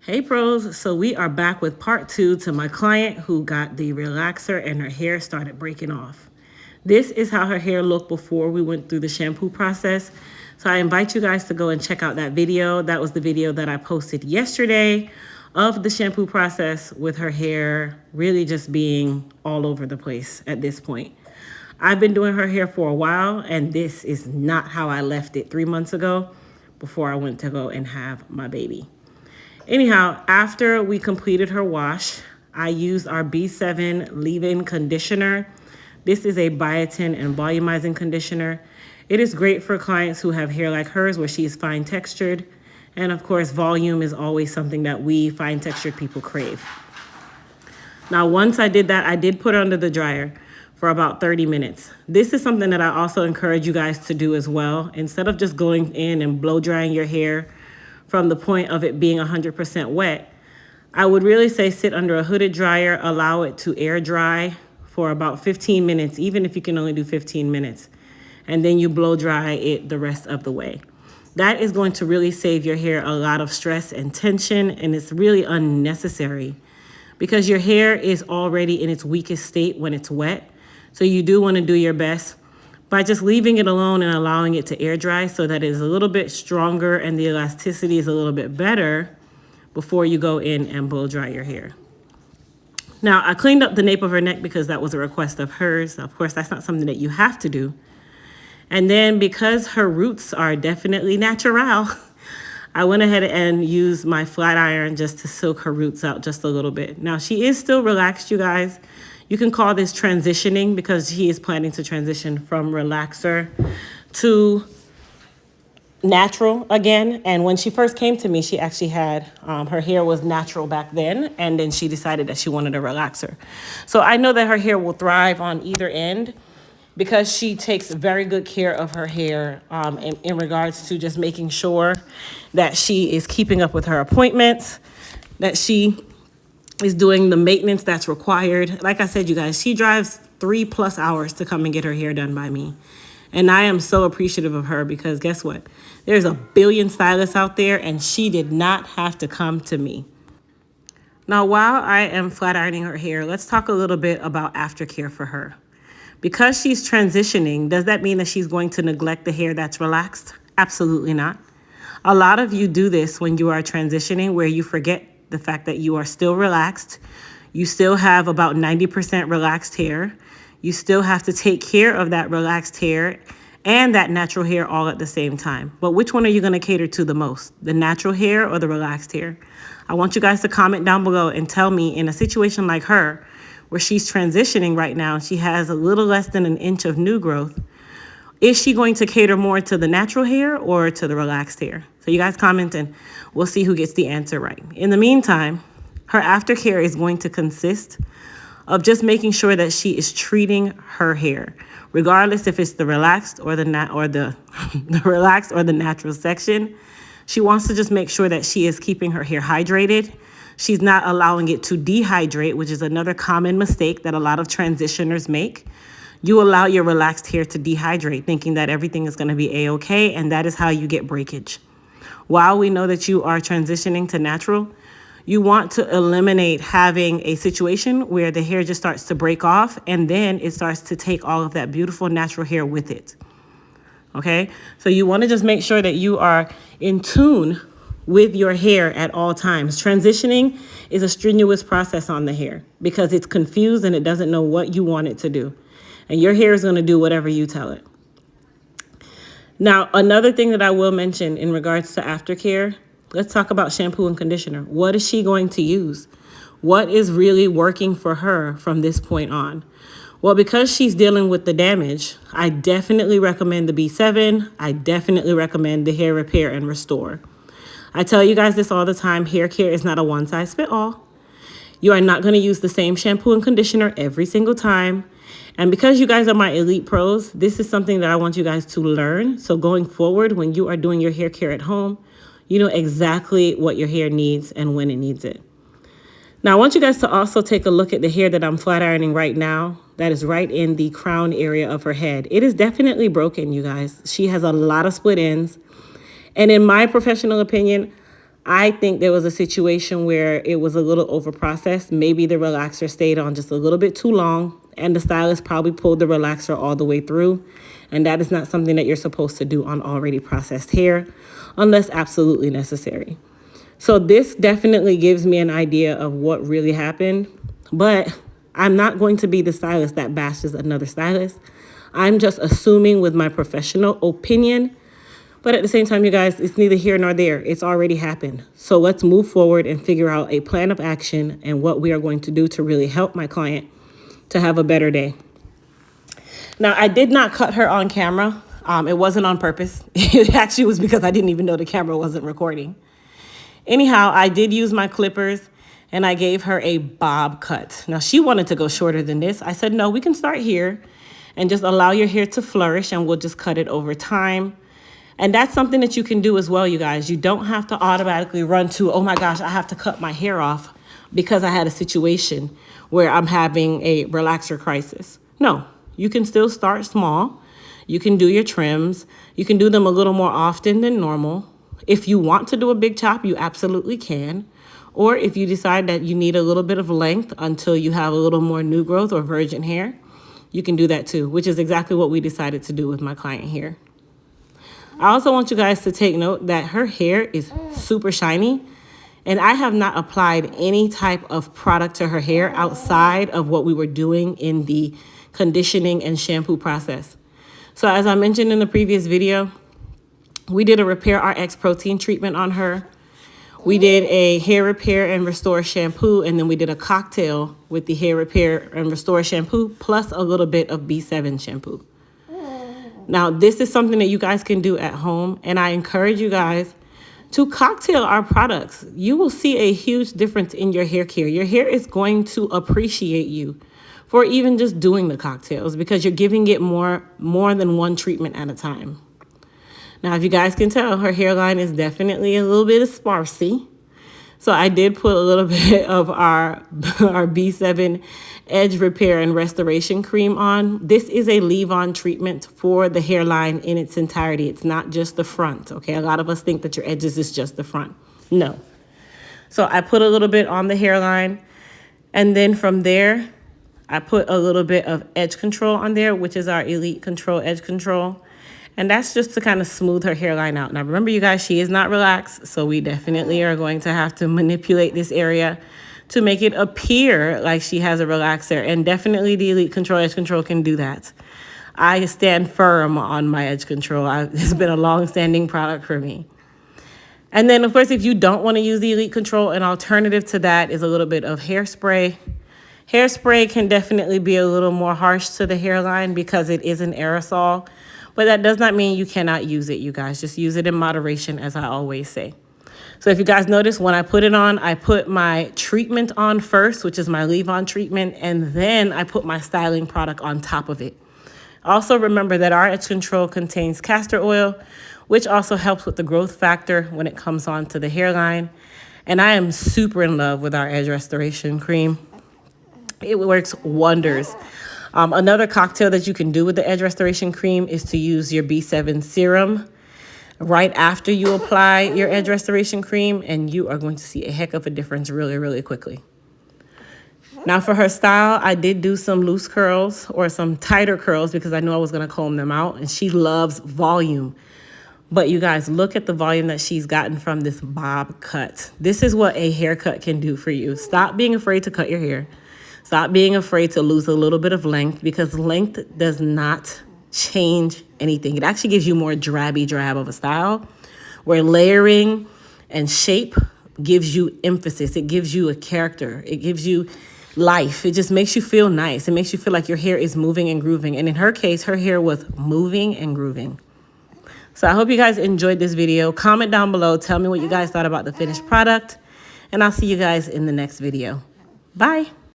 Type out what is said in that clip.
Hey pros, so we are back with part 2 to my client who got the relaxer and her hair started breaking off. This is how her hair looked before we went through the shampoo process. So I invite you guys to go and check out that video. That was the video that I posted yesterday of the shampoo process with her hair really just being all over the place at this point. I've been doing her hair for a while, and this is not how I left it 3 months ago before I went to go and have my baby. Anyhow, after we completed her wash, I used our B7 leave-in conditioner. This is a biotin and volumizing conditioner. It is great for clients who have hair like hers where she is fine textured. And of course, volume is always something that we fine textured people crave. Now, once I did that, I did put it under the dryer for about 30 minutes. This is something that I also encourage you guys to do as well. Instead of just going in and blow drying your hair from the point of it being 100% wet, I would really say sit under a hooded dryer, allow it to air dry for about 15 minutes, even if you can only do 15 minutes. And then you blow dry it the rest of the way. That is going to really save your hair a lot of stress and tension, and it's really unnecessary because your hair is already in its weakest state when it's wet. So you do want to do your best by just leaving it alone and allowing it to air dry so that it is a little bit stronger and the elasticity is a little bit better before you go in and blow dry your hair. Now, I cleaned up the nape of her neck because that was a request of hers. Of course, that's not something that you have to do. And then because her roots are definitely natural, I went ahead and used my flat iron just to soak her roots out just a little bit. Now, she is still relaxed, you guys. You can call this transitioning because she is planning to transition from relaxer to natural again. And when she first came to me, she actually had, her hair was natural back then, and then she decided that she wanted a relaxer. So I know that her hair will thrive on either end because she takes very good care of her hair in regards to just making sure that she is keeping up with her appointments, that she is doing the maintenance that's required. Like I said, you guys, she drives 3+ hours to come and get her hair done by me. And I am so appreciative of her because guess what? There's a billion stylists out there and she did not have to come to me. Now, while I am flat ironing her hair, let's talk a little bit about aftercare for her. Because she's transitioning, does that mean that she's going to neglect the hair that's relaxed? Absolutely not. A lot of you do this when you are transitioning where you forget the fact that you are still relaxed. You still have about 90% relaxed hair. You still have to take care of that relaxed hair and that natural hair all at the same time. But which one are you going to cater to the most? The natural hair or the relaxed hair? I want you guys to comment down below and tell me, in a situation like her, where she's transitioning right now, she has a little less than an inch of new growth. Is she going to cater more to the natural hair or to the relaxed hair? So you guys comment and we'll see who gets the answer right. In the meantime, her aftercare is going to consist of just making sure that she is treating her hair, regardless if it's the relaxed or the relaxed or the natural section. She wants to just make sure that she is keeping her hair hydrated. She's not allowing it to dehydrate, which is another common mistake that a lot of transitioners make. You allow your relaxed hair to dehydrate, thinking that everything is going to be a-okay, and that is how you get breakage. While we know that you are transitioning to natural, you want to eliminate having a situation where the hair just starts to break off and then it starts to take all of that beautiful natural hair with it. Okay? So you want to just make sure that you are in tune with your hair at all times. Transitioning is a strenuous process on the hair because it's confused and it doesn't know what you want it to do. And your hair is going to do whatever you tell it. Now, another thing that I will mention in regards to aftercare, let's talk about shampoo and conditioner. What is she going to use? What is really working for her from this point on? Well, because she's dealing with the damage, I definitely recommend the B7. I definitely recommend the Hair Repair and Restore. I tell you guys this all the time, hair care is not a one-size-fits-all. You are not going to use the same shampoo and conditioner every single time. And because you guys are my elite pros, this is something that I want you guys to learn. So going forward, when you are doing your hair care at home, you know exactly what your hair needs and when it needs it. Now, I want you guys to also take a look at the hair that I'm flat ironing right now. That is right in the crown area of her head. It is definitely broken, you guys. She has a lot of split ends. And in my professional opinion, I think there was a situation where it was a little over processed. Maybe the relaxer stayed on just a little bit too long, and the stylist probably pulled the relaxer all the way through. And that is not something that you're supposed to do on already processed hair unless absolutely necessary. So this definitely gives me an idea of what really happened, but I'm not going to be the stylist that bashes another stylist. I'm just assuming with my professional opinion. But at the same time, you guys, it's neither here nor there. It's already happened. So let's move forward and figure out a plan of action and what we are going to do to really help my client to have a better day. Now, I did not cut her on camera. It wasn't on purpose. It actually was because I didn't even know the camera wasn't recording. Anyhow, I did use my clippers and I gave her a bob cut. Now, she wanted to go shorter than this. I said, no, we can start here and just allow your hair to flourish and we'll just cut it over time. And that's something that you can do as well, you guys. You don't have to automatically run to, oh my gosh, I have to cut my hair off because I had a situation where I'm having a relaxer crisis. No, you can still start small. You can do your trims. You can do them a little more often than normal. If you want to do a big chop, you absolutely can. Or if you decide that you need a little bit of length until you have a little more new growth or virgin hair, you can do that too, which is exactly what we decided to do with my client here. I also want you guys to take note that her hair is super shiny, and I have not applied any type of product to her hair outside of what we were doing in the conditioning and shampoo process. So as I mentioned in the previous video, we did a Repair RX protein treatment on her. We did a hair repair and restore shampoo, and then we did a cocktail with the hair repair and restore shampoo plus a little bit of B7 shampoo. Now, this is something that you guys can do at home, and I encourage you guys to cocktail our products. You will see a huge difference in your hair care. Your hair is going to appreciate you for even just doing the cocktails because you're giving it more than one treatment at a time. Now, if you guys can tell, her hairline is definitely a little bit sparsy. So I did put a little bit of our B7 Edge Repair and Restoration Cream on. This is a leave-on treatment for the hairline in its entirety. It's not just the front, okay? A lot of us think that your edges is just the front. No. So I put a little bit on the hairline, and then from there, I put a little bit of edge control on there, which is our Elite Control Edge Control. And that's just to kind of smooth her hairline out. Now, remember, you guys, she is not relaxed, so we definitely are going to have to manipulate this area to make it appear like she has a relaxer. And definitely the Elite Control Edge Control can do that. I stand firm on my edge control. It's been a long-standing product for me. And then, of course, if you don't want to use the Elite Control, an alternative to that is a little bit of hairspray. Hairspray can definitely be a little more harsh to the hairline because it is an aerosol. But that does not mean you cannot use it, you guys. Just use it in moderation, as I always say. So if you guys notice, when I put it on, I put my treatment on first, which is my leave-on treatment, and then I put my styling product on top of it. Also remember that our edge control contains castor oil, which also helps with the growth factor when it comes onto the hairline. And I am super in love with our Edge Restoration Cream. It works wonders. Another cocktail that you can do with the Edge Restoration Cream is to use your B7 serum right after you apply your Edge Restoration Cream, and you are going to see a heck of a difference really, really quickly. Now for her style, I did do some loose curls or some tighter curls because I knew I was going to comb them out, and she loves volume. But you guys, look at the volume that she's gotten from this bob cut. This is what a haircut can do for you. Stop being afraid to cut your hair. Stop being afraid to lose a little bit of length because length does not change anything. It actually gives you more drab of a style where layering and shape gives you emphasis. It gives you a character. It gives you life. It just makes you feel nice. It makes you feel like your hair is moving and grooving. And in her case, her hair was moving and grooving. So I hope you guys enjoyed this video. Comment down below. Tell me what you guys thought about the finished product. And I'll see you guys in the next video. Bye.